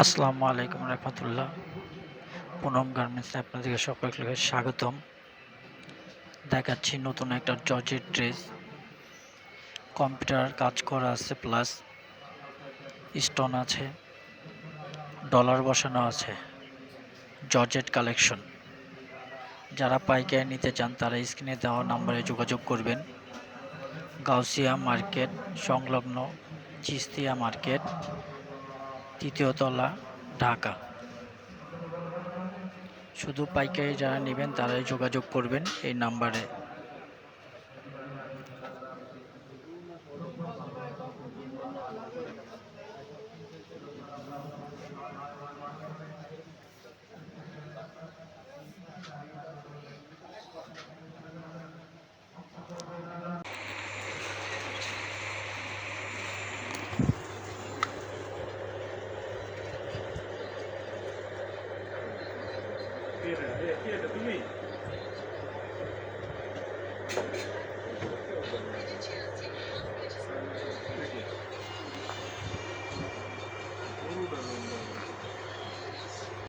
আসসালামু আলাইকুম রহমতুল্লাহ। পুনম গার্মেন্টসে আপনাদেরকে সকলকে স্বাগতম। দেখাচ্ছি নতুন একটা জর্জেট ড্রেস। কম্পিউটার কাজ করা আছে, প্লাস স্টোন আছে, ডলার বসানো আছে। Georgette collection. যারা পাইকারি নিতে চান তারা স্ক্রিনে দেওয়া নম্বরে যোগাযোগ করবেন। গাউসিয়া মার্কেট সংলগ্ন চিস্তিয়া মার্কেট, তৃতীয় তলা, ঢাকা। শুধু পাইকারি যারা নেবেন তারাই যোগাযোগ করবেন এই নাম্বারে। কে এটা তুমি?